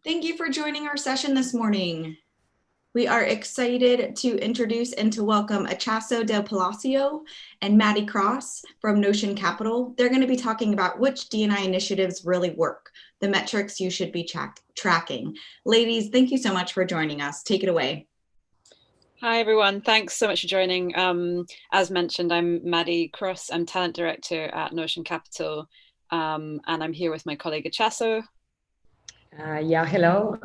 Thank you for joining our session this morning. We are excited to introduce and to welcome Itxaso del Palacio and Maddy from Notion Capital. They're going to be talking about which D&I initiatives really work, the metrics you should be tracking. Ladies, thank you so much for joining us. Take it away. Hi, everyone. Thanks so much for joining. As mentioned, I'm Maddy Cross. I'm Talent Director at Notion Capital, and I'm here with my colleague Itxaso. Hello.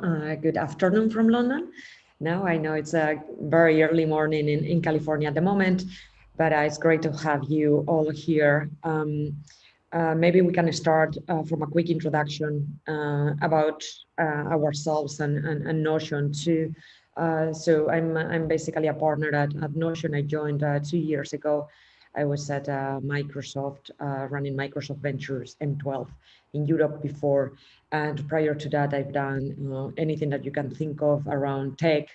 Good afternoon from London. Now I know it's a very early morning in California at the moment, but it's great to have you all here. Maybe we can start from a quick introduction about ourselves and Notion too. So I'm basically a partner at Notion. I joined 2 years ago. I was at Microsoft, running Microsoft Ventures M12 in Europe before. And prior to that, I've done anything that you can think of around tech.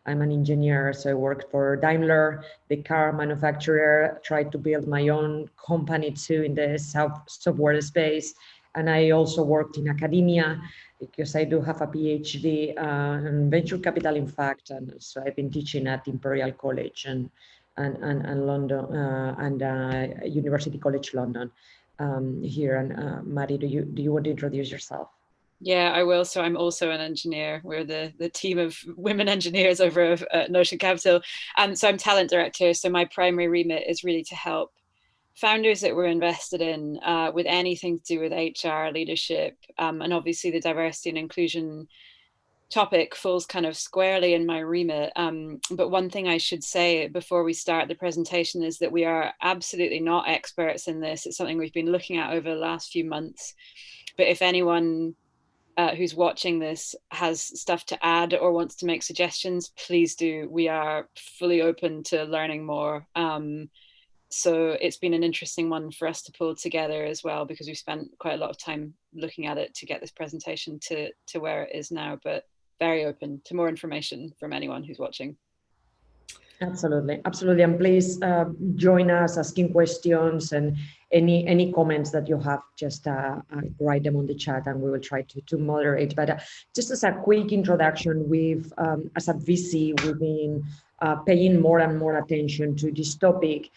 I'm an engineer, so I worked for Daimler, the car manufacturer, tried to build my own company too in the software space. And I also worked in academia because I do have a PhD in venture capital, in fact. And so I've been teaching at Imperial College and London and University College London here. And Maddy, do you want to introduce yourself? Yeah, I will. So I'm also an engineer. We're the team of women engineers over at Notion Capital. So I'm talent director. So my primary remit is really to help founders that we're invested in with anything to do with HR, leadership, and obviously the diversity and inclusion topic falls kind of squarely in my remit. But one thing I should say before we start the presentation is that we are absolutely not experts in this. It's something we've been looking at over the last few months. But if anyone who's watching this has stuff to add or wants to make suggestions, please do. We are fully open to learning more. So it's been an interesting one for us to pull together as well, because we've spent quite a lot of time looking at it to get this presentation to where it is now, but very open to more information from anyone who's watching. Absolutely, absolutely. And please join us asking questions, and any comments that you have, just write them on the chat and we will try to moderate. But just as a quick introduction, we've, as a VC, we've been paying more and more attention to this topic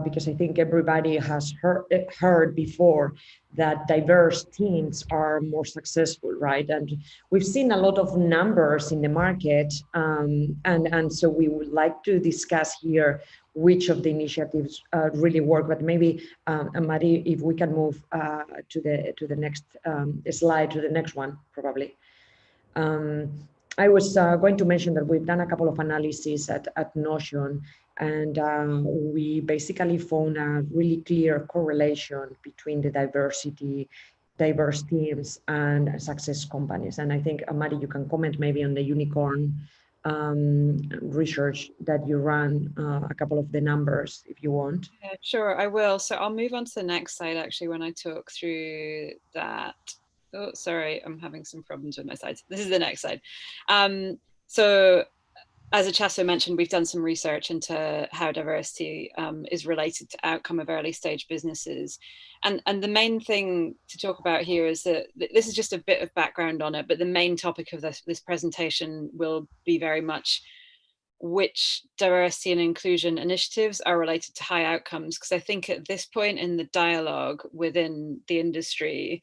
because I think everybody has heard before that diverse teams are more successful, right? And we've seen a lot of numbers in the market, and so we would like to discuss here which of the initiatives really work. But maybe, Maddy, if we can move to the next slide, to the next one, probably. I was going to mention that we've done a couple of analyses at Notion, and we basically found a really clear correlation between the diverse teams and success companies. And I think, Maddy, you can comment maybe on the unicorn research that you ran, a couple of the numbers, if you want. Yeah, sure, I will. So I'll move on to the next slide, actually, when I talk through that. Oh, sorry, I'm having some problems with my slides. This is the next slide. So as Itxaso mentioned, we've done some research into how diversity is related to outcome of early stage businesses. And the main thing to talk about here is that this is just a bit of background on it, but the main topic of this presentation will be very much which diversity and inclusion initiatives are related to high outcomes. Because I think at this point in the dialogue within the industry,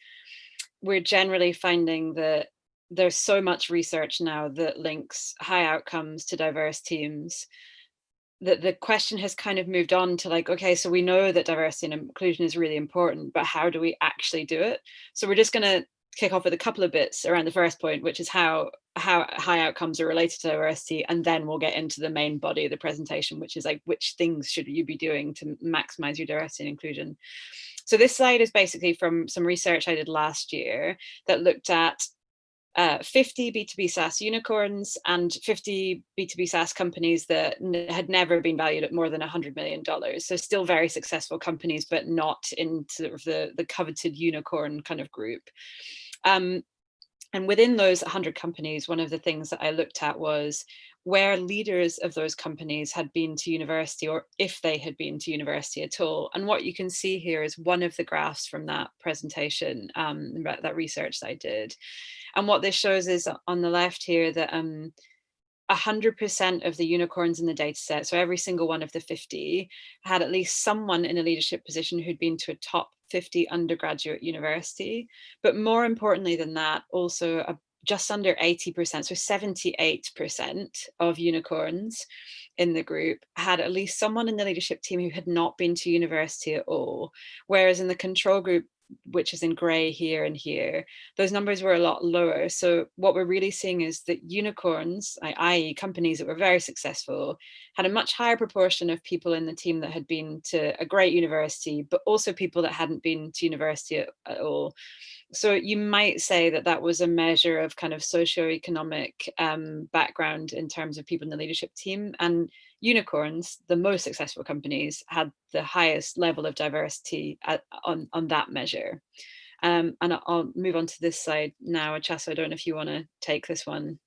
we're generally finding that there's so much research now that links high outcomes to diverse teams that the question has kind of moved on to like, okay, so we know that diversity and inclusion is really important, but how do we actually do it? So we're just going to kick off with a couple of bits around the first point, which is how high outcomes are related to diversity, and then we'll get into the main body of the presentation, which is like, which things should you be doing to maximize your diversity and inclusion? So this slide is basically from some research I did last year that looked at 50 B2B SaaS unicorns and 50 B2B SaaS companies that had never been valued at more than $100 million. So still very successful companies, but not in sort of the coveted unicorn kind of group. And within those 100 companies, one of the things that I looked at was where leaders of those companies had been to university, or if they had been to university at all. And what you can see here is one of the graphs from that presentation, that research that I did. And what this shows is on the left here that 100% of the unicorns in the data set, so every single one of the 50, had at least someone in a leadership position who'd been to a top 50 undergraduate university. But more importantly than that, also just under 80%, so 78% of unicorns in the group had at least someone in the leadership team who had not been to university at all. Whereas in the control group, which is in gray here and here, those numbers were a lot lower. So what we're really seeing is that unicorns, i.e. companies that were very successful, had a much higher proportion of people in the team that had been to a great university, but also people that hadn't been to university at all. So you might say that that was a measure of kind of socioeconomic background in terms of people in the leadership team. And unicorns, the most successful companies, had the highest level of diversity on that measure. And I'll move on to this side now. Itxaso, I don't know if you want to take this one.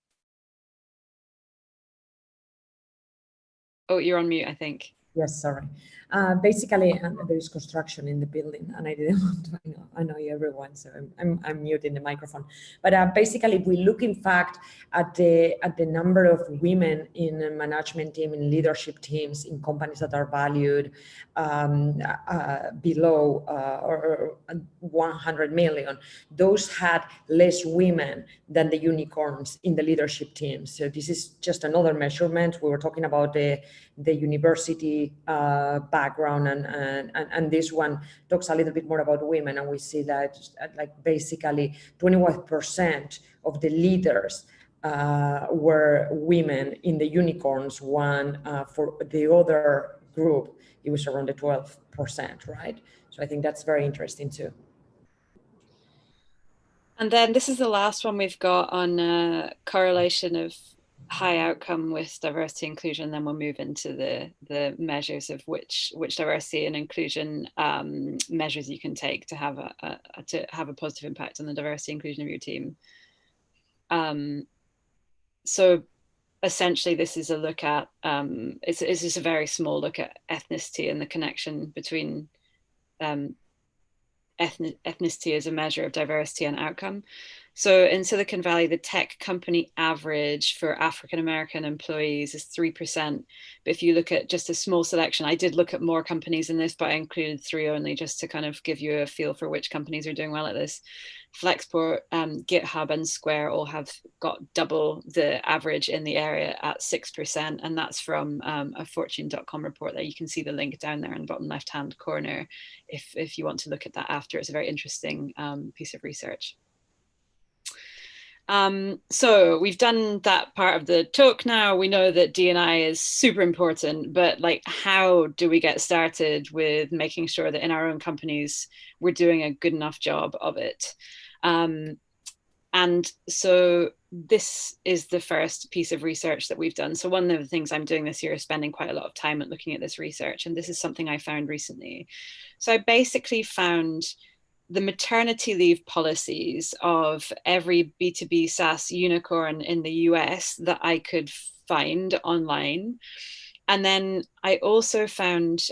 Oh, you're on mute, I think. Yes, sorry. Basically, there is construction in the building, and I didn't want to annoy everyone, so I'm muting the microphone. But basically, if we look, in fact, at the number of women in a management team, in leadership teams, in companies that are valued below or 100 million, those had less women than the unicorns in the leadership teams. So this is just another measurement. We were talking about the university background, and this one talks a little bit more about women, and we see that like basically 21% of the leaders were women in the unicorns one. For the other group, it was around the 12%, right? So I think that's very interesting too. And then this is the last one we've got on correlation of high outcome with diversity inclusion. Then we'll move into the measures of which diversity and inclusion measures you can take to have a positive impact on the diversity inclusion of your team. So essentially, this is a look at it's just a very small look at ethnicity and the connection between ethnicity as a measure of diversity and outcome. So in Silicon Valley, the tech company average for African-American employees is 3%. But if you look at just a small selection, I did look at more companies in this, but I included 3 only just to kind of give you a feel for which companies are doing well at this. Flexport, GitHub, and Square all have got double the average in the area at 6%. And that's from a fortune.com report there. You can see the link down there in the bottom left-hand corner if you want to look at that after. It's a very interesting piece of research. So we've done that part of the talk now. We know that D&I is super important, but like, how do we get started with making sure that in our own companies, we're doing a good enough job of it? And so this is the first piece of research that we've done. So one of the things I'm doing this year is spending quite a lot of time at looking at this research. And this is something I found recently. So I basically found the maternity leave policies of every B2B SaaS unicorn in the US that I could find online. And then I also found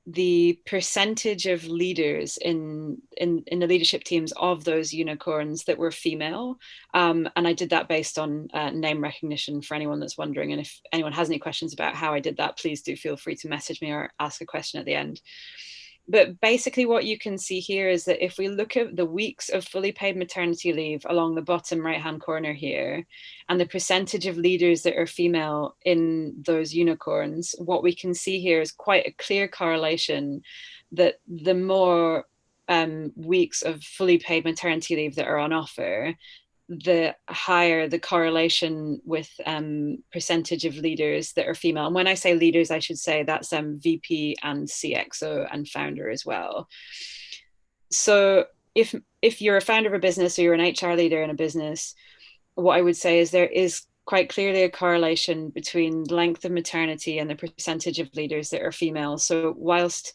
the percentage of leaders in the leadership teams of those unicorns that were female. And I did that based on name recognition for anyone that's wondering. And if anyone has any questions about how I did that, please do feel free to message me or ask a question at the end. But basically what you can see here is that if we look at the weeks of fully paid maternity leave along the bottom right-hand corner here, and the percentage of leaders that are female in those unicorns, what we can see here is quite a clear correlation that the more weeks of fully paid maternity leave that are on offer, the higher the correlation with percentage of leaders that are female. And when I say leaders, I should say that's VP and CXO and founder as well. So if you're a founder of a business or you're an HR leader in a business, what I would say is there is quite clearly a correlation between length of maternity and the percentage of leaders that are female. So whilst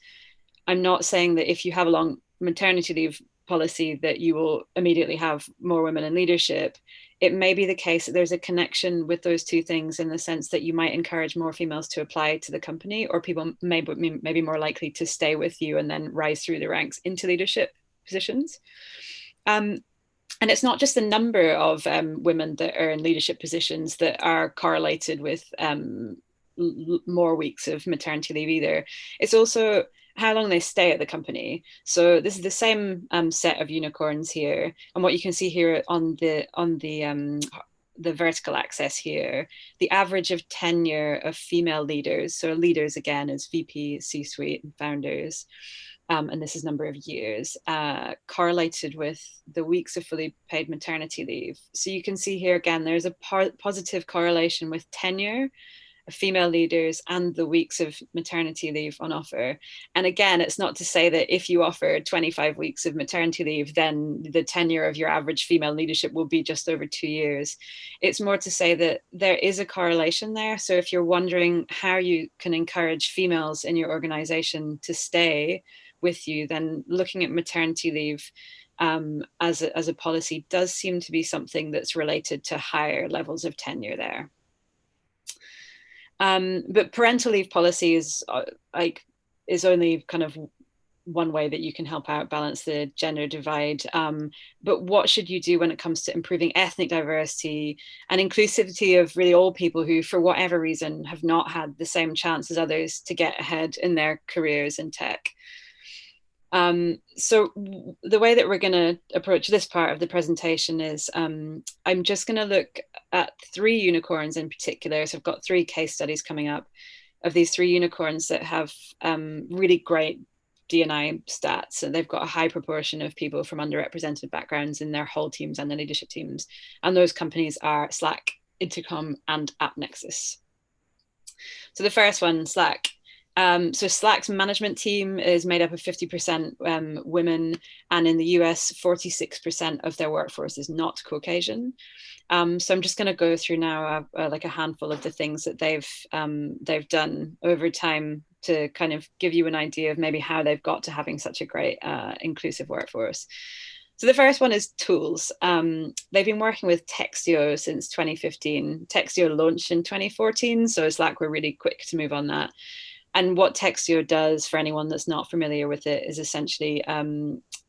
I'm not saying that if you have a long maternity leave, policy that you will immediately have more women in leadership. It may be the case that there's a connection with those two things, in the sense that you might encourage more females to apply to the company, or people may be more likely to stay with you and then rise through the ranks into leadership positions. And it's not just the number of women that are in leadership positions that are correlated with more weeks of maternity leave either. It's also how long they stay at the company. So this is the same set of unicorns here, and what you can see here on the vertical axis here, the average of tenure of female leaders. So leaders again is VP, C-suite, and founders. And this is number of years, correlated with the weeks of fully paid maternity leave. So you can see here again, there's a positive correlation with tenure of female leaders and the weeks of maternity leave on offer. And again, it's not to say that if you offer 25 weeks of maternity leave, then the tenure of your average female leadership will be just over 2 years. It's more to say that there is a correlation there. So if you're wondering how you can encourage females in your organization to stay with you, then looking at maternity leave as a policy does seem to be something that's related to higher levels of tenure there. But parental leave policy is only kind of one way that you can help out balance the gender divide. But what should you do when it comes to improving ethnic diversity and inclusivity of really all people who, for whatever reason, have not had the same chance as others to get ahead in their careers in tech? So the way that we're going to approach this part of the presentation is I'm just going to look at 3 unicorns in particular. So I've got 3 case studies coming up of these 3 unicorns that have really great D&I stats, and they've got a high proportion of people from underrepresented backgrounds in their whole teams and their leadership teams. And those companies are Slack, Intercom, and Nexus. So the first one, Slack. So Slack's management team is made up of 50% women, and in the US, 46% of their workforce is not Caucasian. So I'm just going to go through now like a handful of the things that they've done over time to kind of give you an idea of maybe how they've got to having such a great inclusive workforce. So the first one is tools. They've been working with Textio since 2015. Textio launched in 2014, so Slack were really quick to move on that. And what Textio does, for anyone that's not familiar with it, is essentially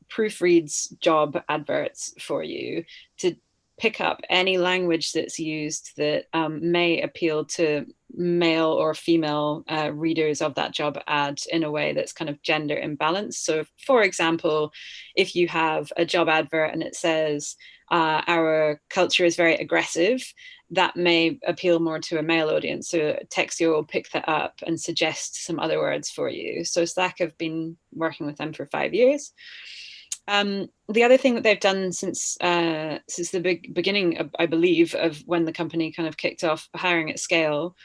proofreads job adverts for you to pick up any language that's used that may appeal to male or female readers of that job ad in a way that's kind of gender imbalanced. So for example, if you have a job advert and it says, our culture is very aggressive, that may appeal more to a male audience. So Textio will pick that up and suggest some other words for you. So Slack have been working with them for 5 years. The other thing that they've done since the beginning, I believe, of when the company kind of kicked off hiring at scale,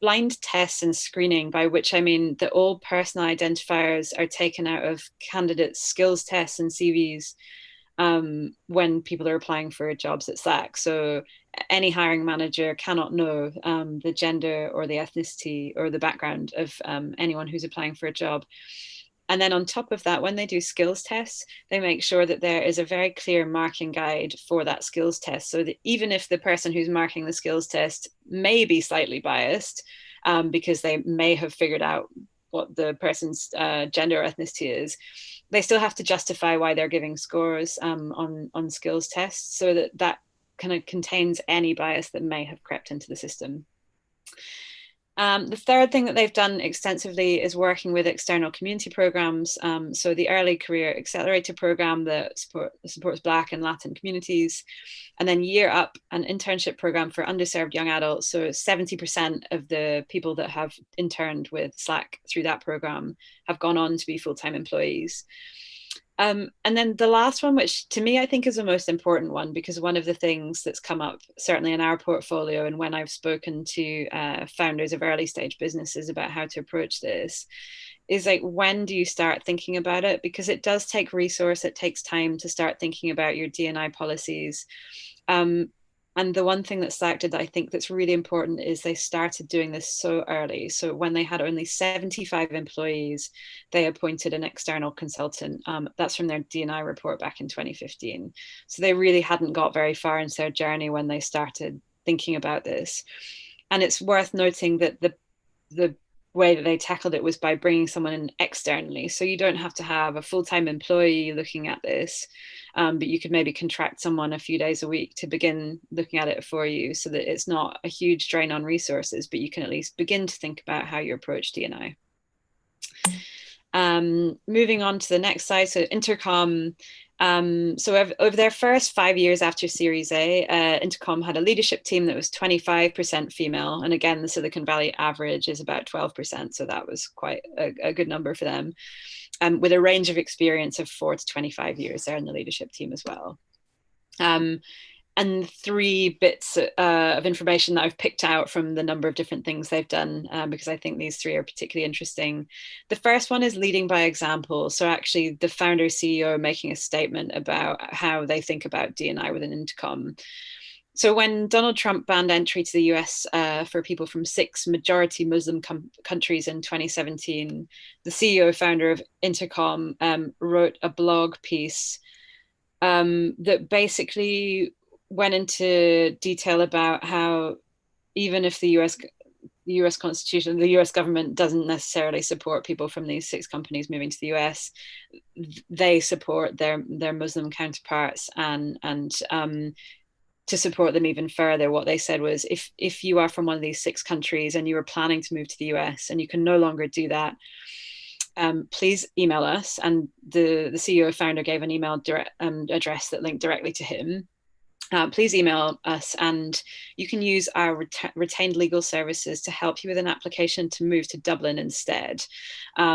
blind tests and screening, by which I mean that all personal identifiers are taken out of candidates' skills tests and CVs when people are applying for jobs at Slack. So any hiring manager cannot know the gender or the ethnicity or the background of anyone who's applying for a job. And then on top of that, when they do skills tests, they make sure that there is a very clear marking guide for that skills test, so that even if the person who's marking the skills test may be slightly biased because they may have figured out what the person's gender or ethnicity is, they still have to justify why they're giving scores on skills tests, so that kind of contains any bias that may have crept into the system. The third thing that they've done extensively is working with external community programs. So the Early Career Accelerator program that supports Black and Latin communities, and then Year Up, an internship program for underserved young adults. So 70% of the people that have interned with Slack through that program have gone on to be full-time employees. And then the last one, which to me I think is the most important one, because one of the things that's come up certainly in our portfolio and when I've spoken to founders of early stage businesses about how to approach this, is like, when do you start thinking about it? Because it does take resource, it takes time to start thinking about your D&I policies. And And the one thing that Slack did that I think that's really important is they started doing this so early. So when they had only 75 employees, they appointed an external consultant. That's from their D&I report back in 2015. So they really hadn't got very far into their journey when they started thinking about this. And it's worth noting that the way that they tackled it was by bringing someone in externally. So you don't have to have a full-time employee looking at this. But you could maybe contract someone a few days a week to begin looking at it for you, so that it's not a huge drain on resources, but you can at least begin to think about how you approach D&I. Moving on to the next slide, so Intercom. So over their first 5 years after Series A, Intercom had a leadership team that was 25% female. And again, the Silicon Valley average is about 12%. So that was quite a good number for them. With a range of experience of 4 to 25 years there in the leadership team as well. And 3 bits of information that I've picked out from the number of different things they've done, because I think these 3 are particularly interesting. The first one is leading by example. So actually the founder CEO making a statement about how they think about D&I within Intercom. So when Donald Trump banned entry to the US for people from 6 majority Muslim countries in 2017, the CEO founder of Intercom wrote a blog piece that basically went into detail about how even if the US Constitution, the US government doesn't necessarily support people from these 6 companies moving to the US, they support their Muslim counterparts, and to support them even further, what they said was, if you are from one of these 6 countries and you are planning to move to the US and you can no longer do that, please email us. And the CEO founder gave an email address that linked directly to him. Please email us, and you can use our retained legal services to help you with an application to move to Dublin instead,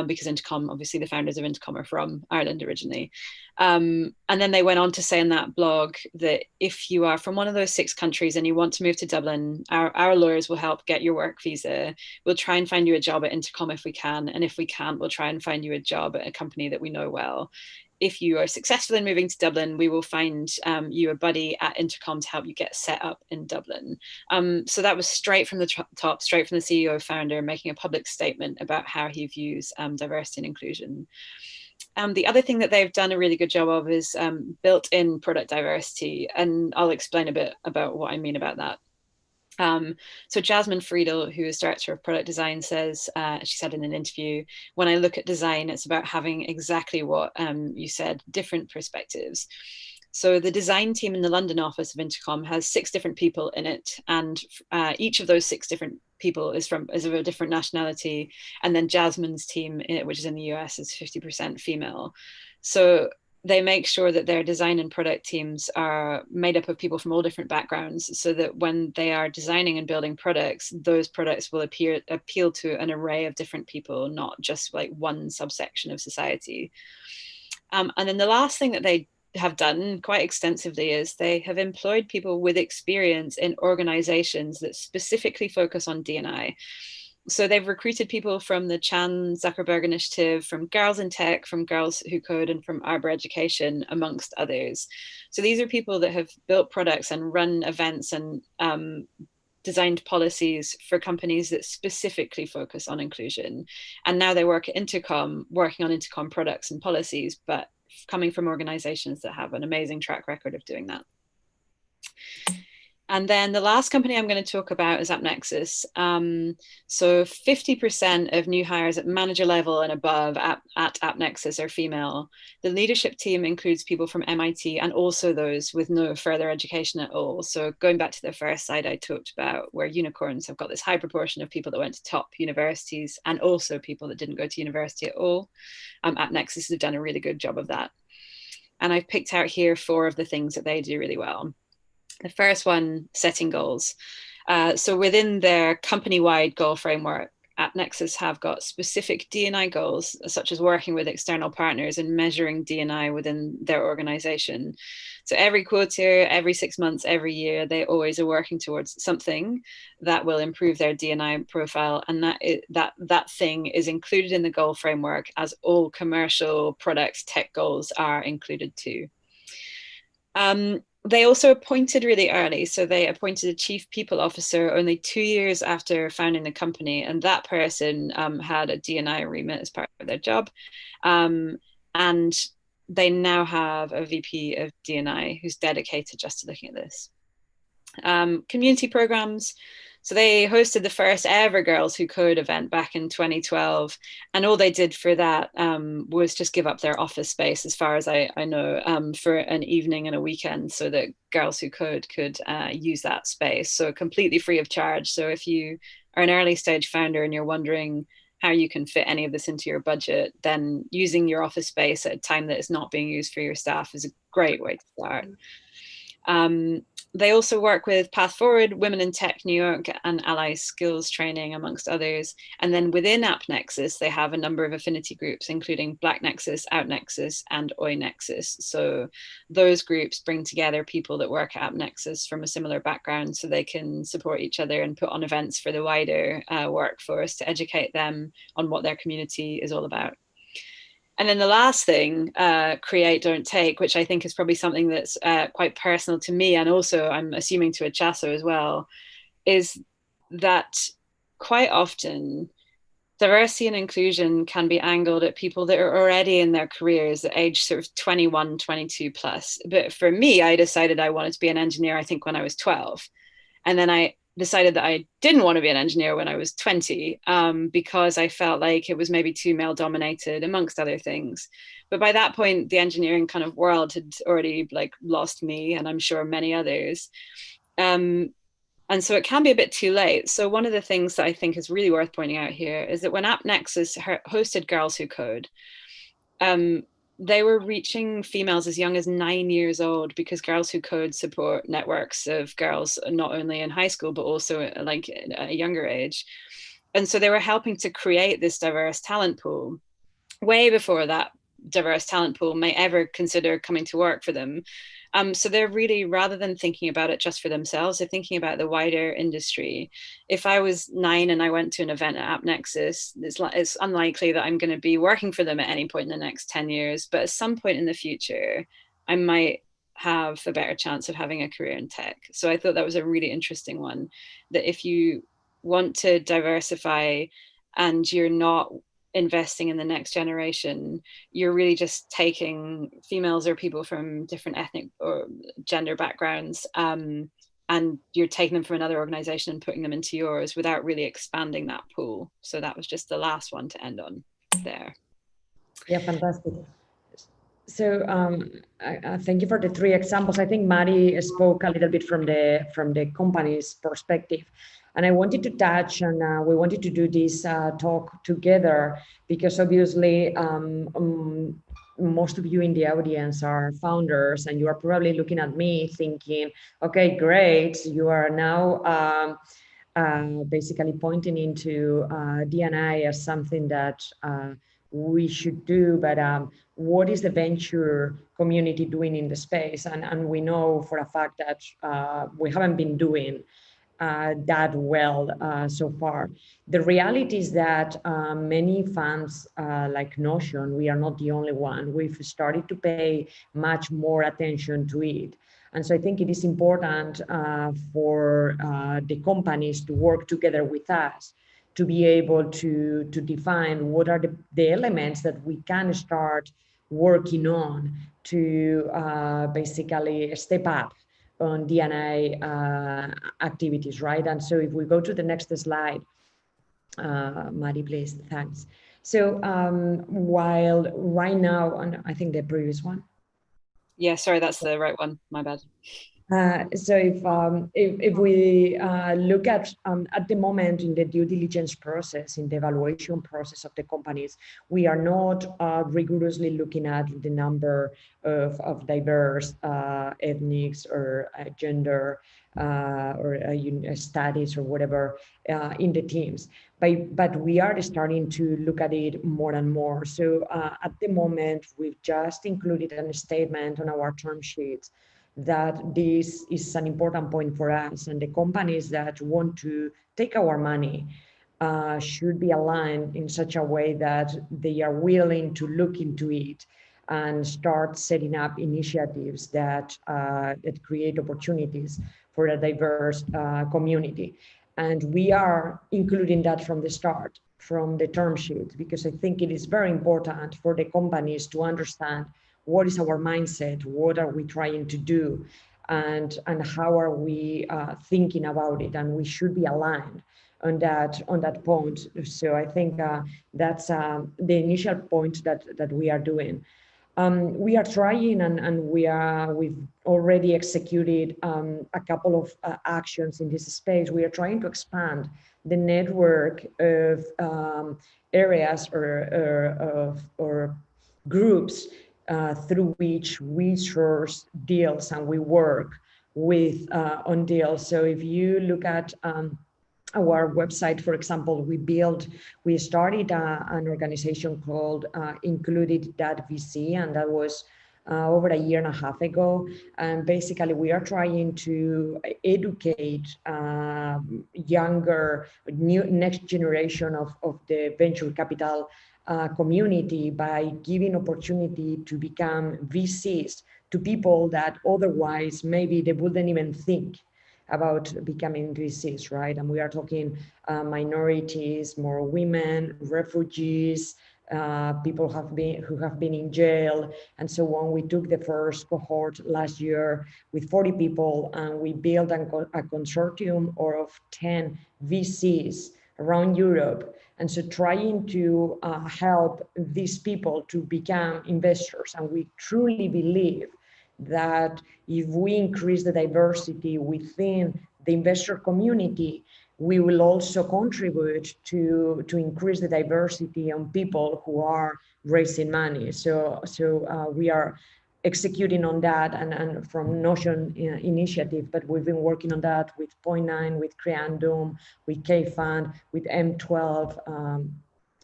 because Intercom, obviously the founders of Intercom are from Ireland originally. And then they went on to say in that blog that if you are from one of those 6 countries and you want to move to Dublin, our lawyers will help get your work visa. We'll try and find you a job at Intercom if we can, and if we can't, we'll try and find you a job at a company that we know well. If you are successful in moving to Dublin, we will find you a buddy at Intercom to help you get set up in Dublin. So that was straight from the top, straight from the CEO founder, making a public statement about how he views diversity and inclusion. The other thing that they've done a really good job of is built-in product diversity, and I'll explain a bit about what I mean about that. So Jasmine Friedel, who is director of product design, says, she said in an interview, when I look at design, it's about having exactly what you said, different perspectives. So the design team in the London office of Intercom has 6 different people in it, and each of those 6 different people is of a different nationality. And then Jasmine's team, which is in the US, is 50% female. So they make sure that their design and product teams are made up of people from all different backgrounds, so that when they are designing and building products, those products will appeal to an array of different people, not just like one subsection of society. And then the last thing that they have done quite extensively is they have employed people with experience in organizations that specifically focus on D&I. So they've recruited people from the Chan Zuckerberg Initiative, from Girls in Tech, from Girls Who Code, and from Arbor Education, amongst others. So these are people that have built products and run events and designed policies for companies that specifically focus on inclusion. And now they work at Intercom, working on Intercom products and policies, but coming from organizations that have an amazing track record of doing that. And then the last company I'm going to talk about is Nexus. So 50% of new hires at manager level and above at Nexus are female. The leadership team includes people from MIT and also those with no further education at all. So going back to the first slide I talked about, where unicorns have got this high proportion of people that went to top universities and also people that didn't go to university at all. At Nexus have done a really good job of that. And I've picked out here 4 of the things that they do really well. The first one, setting goals. So within their company-wide goal framework, at Nexus have got specific D&I goals, such as working with external partners and measuring D&I within their organization. So every quarter, every 6 months, every year, they always are working towards something that will improve their D&I profile. And that thing is included in the goal framework, as all commercial product tech goals are included too. they also appointed really early. So they appointed a chief people officer only 2 years after founding the company. And that person had a D&I remit as part of their job. And they now have a VP of D&I who's dedicated just to looking at this. Community programs. So they hosted the first ever Girls Who Code event back in 2012. And all they did for that was just give up their office space, as far as I know, for an evening and a weekend so that Girls Who Code could use that space. So completely free of charge. So if you are an early stage founder and you're wondering how you can fit any of this into your budget, then using your office space at a time that is not being used for your staff is a great way to start. They also work with Path Forward, Women in Tech New York, and Ally Skills Training, amongst others. And then within App Nexus, they have a number of affinity groups, including Black Nexus, Out Nexus, and Oi Nexus. So those groups bring together people that work at App Nexus from a similar background so they can support each other and put on events for the wider workforce to educate them on what their community is all about. And then the last thing, create, don't take, which I think is probably something that's quite personal to me, and also I'm assuming to Itxaso as well, is that quite often diversity and inclusion can be angled at people that are already in their careers at age sort of 21, 22 plus. But for me, I decided I wanted to be an engineer, I think, when I was 12. And then I decided that I didn't want to be an engineer when I was 20 because I felt like it was maybe too male dominated, amongst other things. But by that point, the engineering kind of world had already like lost me, and I'm sure many others. And so it can be a bit too late. So one of the things that I think is really worth pointing out here is that when App Nexus hosted Girls Who Code, they were reaching females as young as 9 years old, because Girls Who Code support networks of girls not only in high school but also like at a younger age. And so they were helping to create this diverse talent pool way before that diverse talent pool may ever consider coming to work for them. So they're really, rather than thinking about it just for themselves, they're thinking about the wider industry. If I was 9 and I went to an event at App Nexus, it's unlikely that I'm going to be working for them at any point in the next 10 years. But at some point in the future, I might have a better chance of having a career in tech. So I thought that was a really interesting one, that if you want to diversify and you're not investing in the next generation, you're really just taking females or people from different ethnic or gender backgrounds and you're taking them from another organization and putting them into yours without really expanding that pool. So that was just the last one to end on there. Yeah, fantastic. So thank you for the 3 examples. I think Maddy spoke a little bit from the company's perspective. And I wanted to touch on, we wanted to do this talk together because obviously most of you in the audience are founders, and you are probably looking at me thinking, okay, great, you are now basically pointing into D&I as something that we should do, but what is the venture community doing in the space? And we know for a fact that we haven't been doing that well so far. The reality is that many funds like Notion, we are not the only one. We've started to pay much more attention to it. And so I think it is important for the companies to work together with us to be able to define what are the elements that we can start working on to basically step up on D&I activities, right? And so if we go to the next slide, Maddy, please, thanks. So while right now, and I think the previous one. Yeah, sorry, that's the right one, my bad. So if we look at the moment in the due diligence process, in the evaluation process of the companies, we are not rigorously looking at the number of diverse ethnics or gender or studies or whatever in the teams. But we are starting to look at it more and more. So at the moment, we've just included a statement on our term sheets that this is an important point for us, and the companies that want to take our money should be aligned in such a way that they are willing to look into it and start setting up initiatives that create opportunities for a diverse community. And we are including that from the start, from the term sheet, because I think it is very important for the companies to understand what is our mindset, what are we trying to do, and how are we thinking about it, and we should be aligned on that point. So I think that's the initial point that we are doing. We are trying, and we've already executed a couple of actions in this space. We are trying to expand the network of areas or groups through which we source deals and we work with on deals. So if you look at our website, for example, we started an organization called Included.vc, and that was over a year and a half ago. And basically, we are trying to educate younger, next generation of the venture capital community by giving opportunity to become VCs to people that otherwise maybe they wouldn't even think about becoming VCs, right? And we are talking minorities, more women, refugees, people who have been in jail, and so on. We took the first cohort last year with 40 people, and we built a consortium of 10 VCs around Europe. And so trying to help these people to become investors. And we truly believe that if we increase the diversity within the investor community, we will also contribute to increase the diversity on people who are raising money. So we are executing on that, and from Notion initiative, but we've been working on that with Point9, with Creandum, with K-Fund, with M12,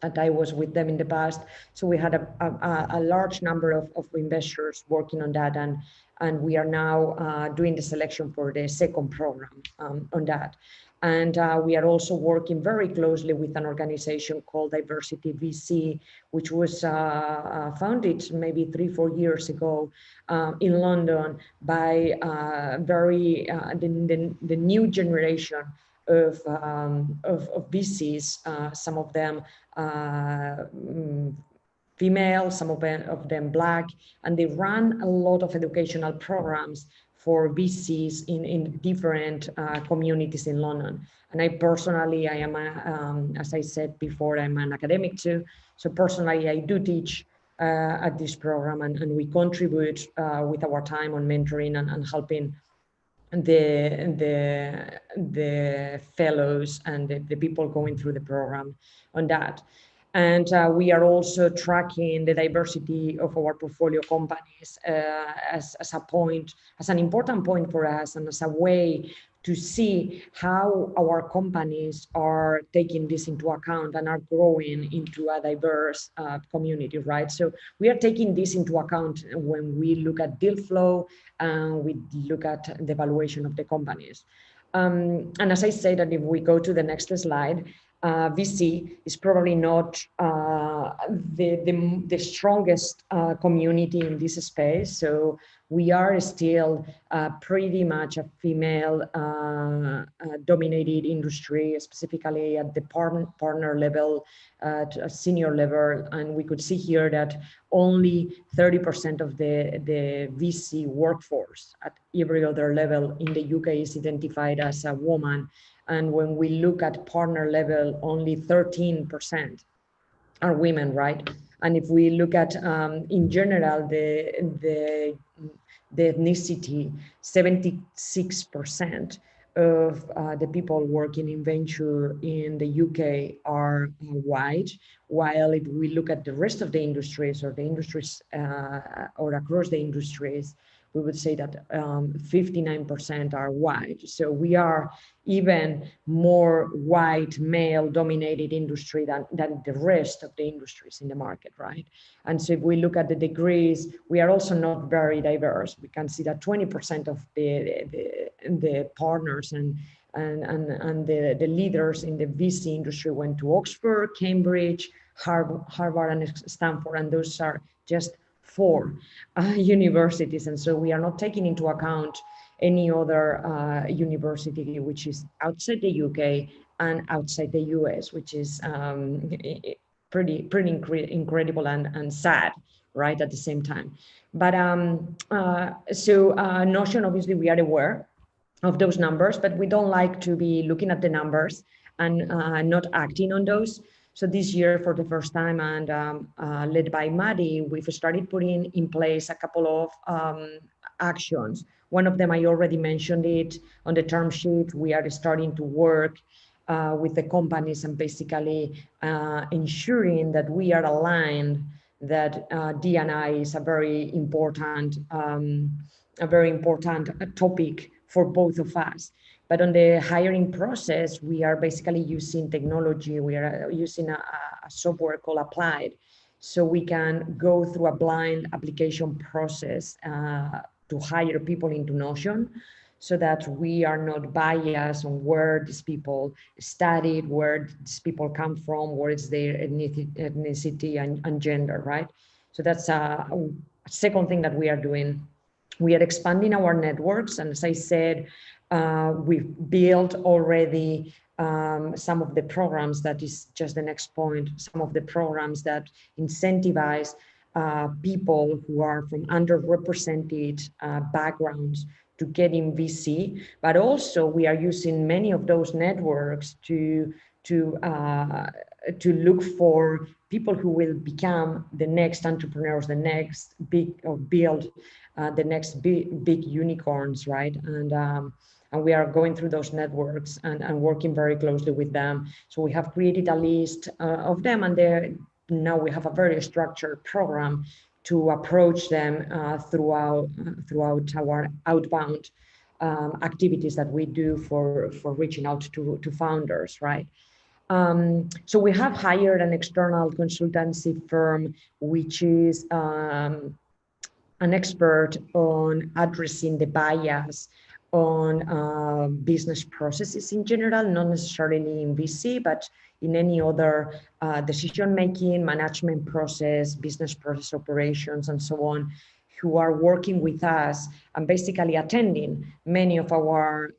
and I was with them in the past. So we had a large number of investors working on that, and we are now doing the selection for the second program on that. And we are also working very closely with an organization called Diversity VC, which was founded maybe 3-4 years ago in London by the new generation of VCs, some of them female, some of them Black, and they run a lot of educational programs for VCs in different communities in London. And I personally, I am, as I said before, I'm an academic too. So personally, I do teach at this program, and we contribute with our time on mentoring and helping the fellows and the people going through the program on that. And we are also tracking the diversity of our portfolio companies as an important point for us, and as a way to see how our companies are taking this into account and are growing into a diverse community, right? So we are taking this into account when we look at deal flow and we look at the valuation of the companies. And as I said, and if we go to the next slide, VC is probably not the strongest community in this space. So we are still pretty much a female dominated industry, specifically at the partner level, at a senior level. And we could see here that only 30% of the VC workforce at every other level in the UK is identified as a woman. And when we look at partner level, only 13% are women, right? And if we look at, in general, the ethnicity, 76% of the people working in venture in the UK are white, while if we look at the rest of the industries or the industries or across the industries, we would say that 59% are white. So we are even more white male dominated industry than the rest of the industries in the market, right? And so if we look at the degrees, we are also not very diverse. We can see that 20% of the partners and the leaders in the VC industry went to Oxford, Cambridge, Harvard, and Stanford, and those are just 4 universities, and so we are not taking into account any other university which is outside the UK and outside the US, which is pretty incredible and sad, right, at the same time. But Notion, obviously, we are aware of those numbers, but we don't like to be looking at the numbers and not acting on those. So this year, for the first time, and led by Maddy, we've started putting in place a couple of actions. One of them, I already mentioned it on the term sheet. We are starting to work with the companies and basically ensuring that we are aligned, that D&I is a very important topic for both of us. But on the hiring process, we are basically using technology. We are using a software called Applied, so we can go through a blind application process to hire people into Notion, so that we are not biased on where these people studied, where these people come from, where is their ethnicity and gender, right? So that's a second thing that we are doing. We are expanding our networks, and as I said, we've built already some of the programs. That is just the next point. Some of the programs that incentivize people who are from underrepresented backgrounds to get in VC, but also we are using many of those networks to look for people who will become the next entrepreneurs, the next big, or build the next big unicorns, right? And we are going through those networks and working very closely with them. So we have created a list of them, and now we have a very structured program to approach them throughout our outbound activities that we do for reaching out to founders, right? So we have hired an external consultancy firm, which is an expert on addressing the bias on business processes in general, not necessarily in VC, but in any other decision-making, management process, business process operations, and so on, who are working with us and basically attending many of our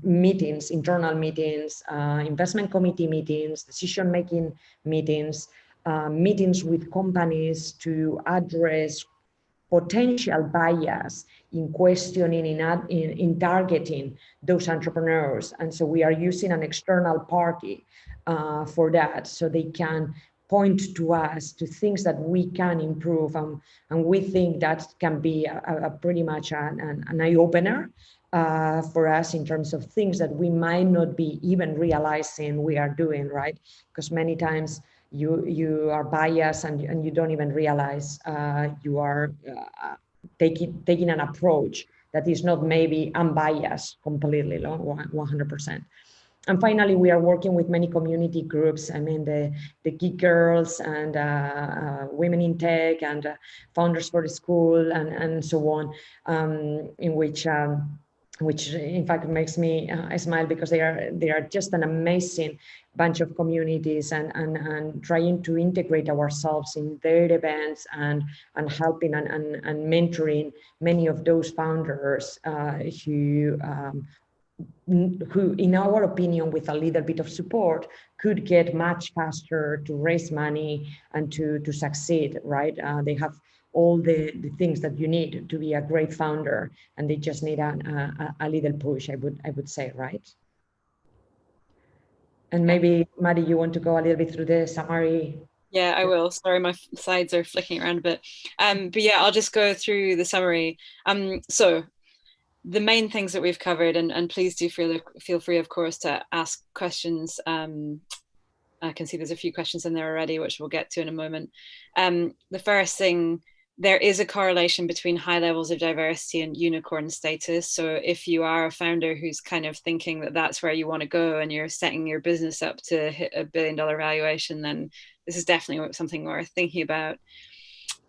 meetings, internal meetings, investment committee meetings, decision-making meetings, meetings with companies to address potential bias in questioning, in targeting those entrepreneurs. And so we are using an external party for that, so they can point to us to things that we can improve. And we think that can be a pretty much an eye-opener for us in terms of things that we might not be even realizing we are doing, right? Because many times you are biased and you don't even realize you are taking an approach that is not maybe unbiased completely, 100%. And finally, we are working with many community groups. I mean, the Geek Girls and Women in Tech and Founders for the School and so on, in which in fact makes me smile, because they are just an amazing bunch of communities, and trying to integrate ourselves in their events and helping and mentoring many of those founders who, in our opinion, with a little bit of support, could get much faster to raise money and to succeed, right? They have all the things that you need to be a great founder, and they just need a little push, I would say, right? And maybe, Maddy, you want to go a little bit through the summary? Yeah, I will. Sorry, my slides are flicking around a bit. But yeah, I'll just go through the summary. So the main things that we've covered, and please do feel free, of course, to ask questions. I can see there's a few questions in there already, which we'll get to in a moment. The first thing, there is a correlation between high levels of diversity and unicorn status. So if you are a founder who's kind of thinking that that's where you want to go and you're setting your business up to hit $1 billion valuation, then this is definitely something worth thinking about.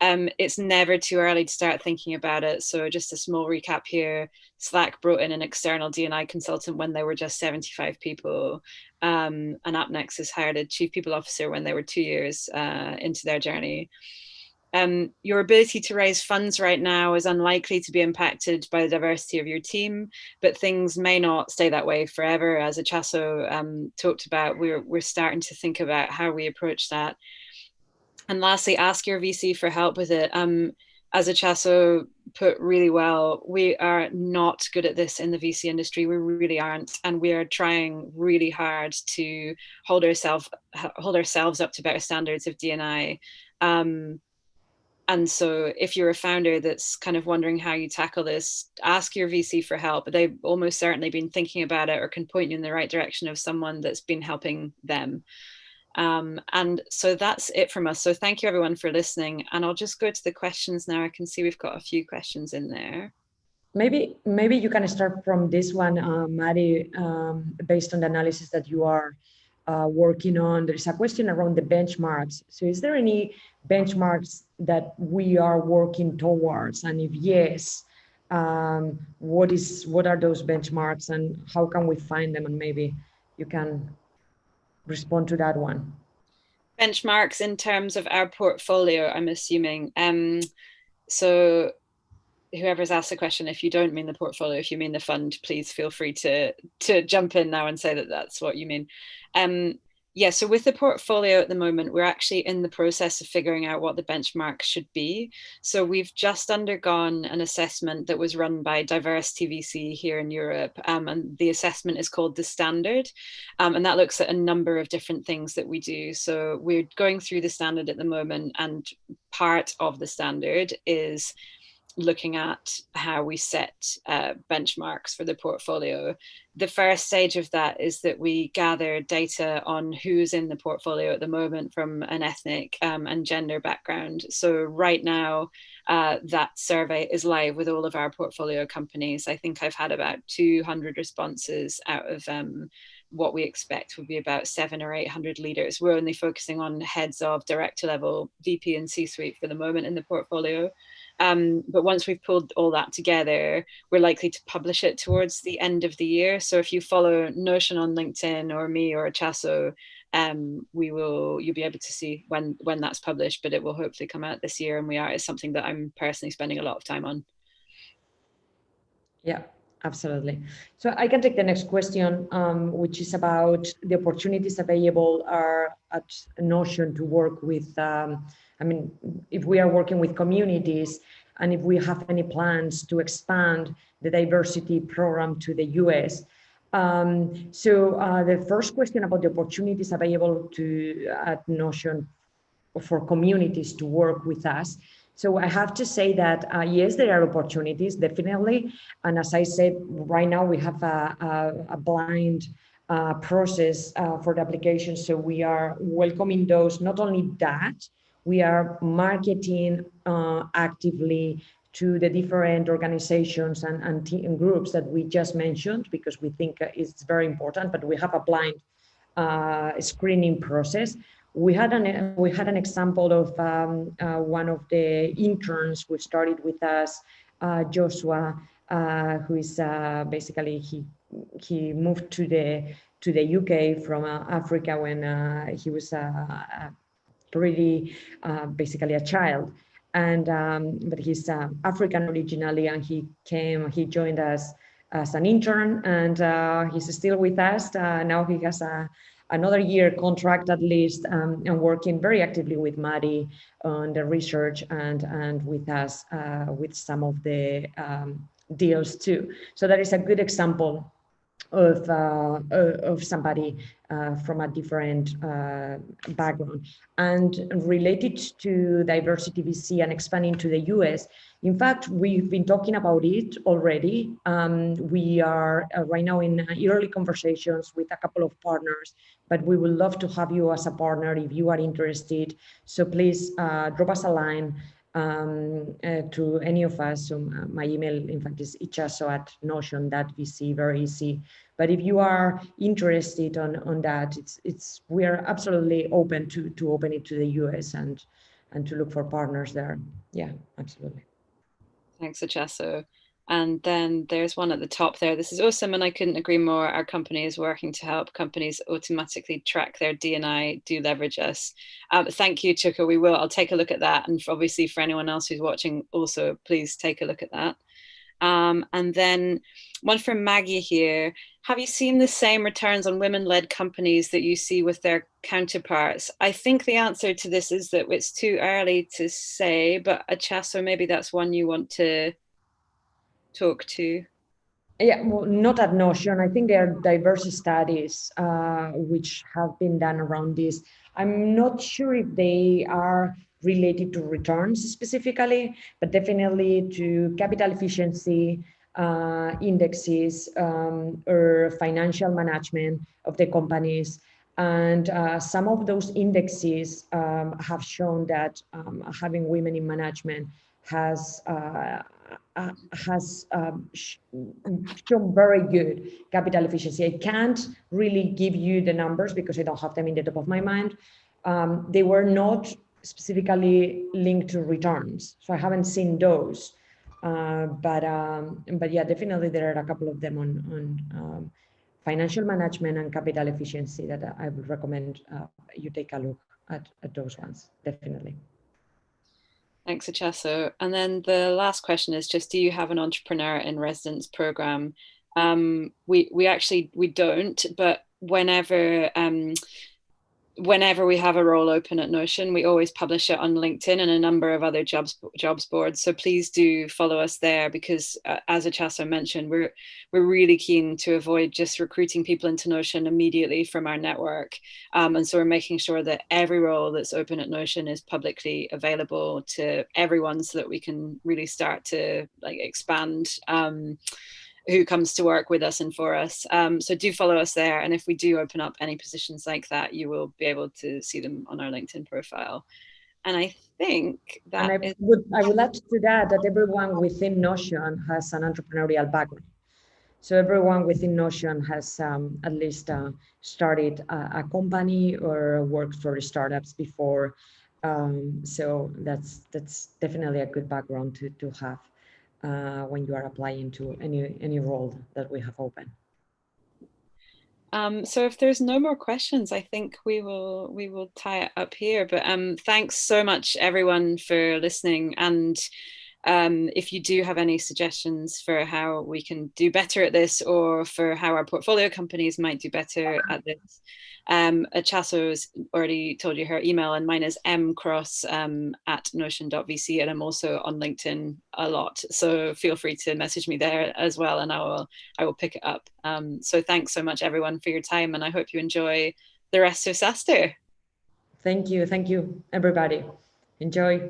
It's never too early to start thinking about it. So just a small recap here. Slack brought in an external D&I consultant when they were just 75 people. And Nexus hired a chief people officer when they were 2 years into their journey. Your ability to raise funds right now is unlikely to be impacted by the diversity of your team, but things may not stay that way forever. As Itxaso talked about, we're starting to think about how we approach that. And lastly, ask your VC for help with it. As Itxaso put really well, we are not good at this in the VC industry. We really aren't, and we are trying really hard to hold ourselves up to better standards of D&I. And so if you're a founder that's kind of wondering how you tackle this, ask your VC for help. They've almost certainly been thinking about it or can point you in the right direction of someone that's been helping them. And so that's it from us. So thank you everyone for listening. And I'll just go to the questions now. I can see we've got a few questions in there. Maybe you can start from this one, Maddy, based on the analysis that you are working on. There's a question around the benchmarks. So is there any benchmarks that we are working towards? And if yes, what are those benchmarks and how can we find them? And maybe you can respond to that one. Benchmarks in terms of our portfolio, I'm assuming. So whoever's asked the question, if you don't mean the portfolio, if you mean the fund, please feel free to jump in now and say that that's what you mean. Yeah, so with the portfolio at the moment, we're actually in the process of figuring out what the benchmark should be. So we've just undergone an assessment that was run by Diversity VC here in Europe. And the assessment is called the Standard. And that looks at a number of different things that we do. So we're going through the standard at the moment, and part of the standard is looking at how we set benchmarks for the portfolio. The first stage of that is that we gather data on who's in the portfolio at the moment from an ethnic and gender background. So right now, that survey is live with all of our portfolio companies. I think I've had about 200 responses out of what we expect would be about 700 or 800 leaders. We're only focusing on heads of director level, VP and C-suite for the moment in the portfolio. But once we've pulled all that together, we're likely to publish it towards the end of the year. So if you follow Notion on LinkedIn or me or Itxaso, you'll be able to see when that's published, but it will hopefully come out this year. And it's something that I'm personally spending a lot of time on. Yeah, absolutely. So I can take the next question, which is about the opportunities available at Notion to work with, if we are working with communities and if we have any plans to expand the diversity program to the US. The first question about the opportunities available at Notion for communities to work with us. So I have to say that, yes, there are opportunities, definitely. And as I said, right now we have a blind process for the application. So we are welcoming those. Not only that, we are marketing actively to the different organizations and groups that we just mentioned, because we think it's very important, but we have a blind screening process. We had an example of one of the interns who started with us, Joshua, who is basically he moved to the UK from Africa when he was basically a child, and but he's African originally, and he joined us as an intern, and he's still with us. Now he has another year contract at least, and working very actively with Maddy on the research and with us with some of the deals too. So that is a good example of somebody from a different background. And related to diversity VC and expanding to the US, in fact, we've been talking about it already. We are right now in early conversations with a couple of partners, but we would love to have you as a partner if you are interested. So please drop us a line to any of us. So my email, in fact, is itxaso@notion.vc, very easy. But if you are interested on that, we are absolutely open to open it to the US and to look for partners there. Yeah, absolutely. Thanks, Itxaso. And then there's one at the top there. This is awesome, and I couldn't agree more. Our company is working to help companies automatically track their D&I. Do leverage us. Thank you, Chuka. We will. I'll take a look at that. And obviously for anyone else who's watching, also please take a look at that. And then one from Maggie here. Have you seen the same returns on women-led companies that you see with their counterparts? I think the answer to this is that it's too early to say, but Itxaso, maybe that's one you want to talk to. Yeah, well, not at Notion. I think there are diverse studies which have been done around this. I'm not sure if they are related to returns specifically, but definitely to capital efficiency indexes or financial management of the companies. And some of those indexes have shown that having women in management has shown very good capital efficiency. I can't really give you the numbers because I don't have them in the top of my mind. They were not specifically linked to returns, so I haven't seen those. But yeah, definitely there are a couple of them on financial management and capital efficiency that I would recommend you take a look at those ones, definitely. Thanks, Itxaso. And then the last question is just, do you have an entrepreneur in residence program? We don't, but whenever we have a role open at Notion, we always publish it on LinkedIn and a number of other jobs boards. So please do follow us there, because as Itxaso mentioned, we're really keen to avoid just recruiting people into Notion immediately from our network. And so we're making sure that every role that's open at Notion is publicly available to everyone, so that we can really start to expand who comes to work with us and for us. So do follow us there. And if we do open up any positions like that, you will be able to see them on our LinkedIn profile. And I think that I would add to that everyone within Notion has an entrepreneurial background. So everyone within Notion has at least started a company or worked for startups before. So that's definitely a good background to have when you are applying to any role that we have open. So if there's no more questions, I think we will tie it up here. But thanks so much, everyone, for listening. And if you do have any suggestions for how we can do better at this, or for how our portfolio companies might do better at this, Itxaso's already told you her email, and mine is mcross@notion.vc, and I'm also on LinkedIn a lot, so feel free to message me there as well, and I will pick it up. So thanks so much, everyone, for your time, and I hope you enjoy the rest of SaaStr. Thank you, everybody. Enjoy.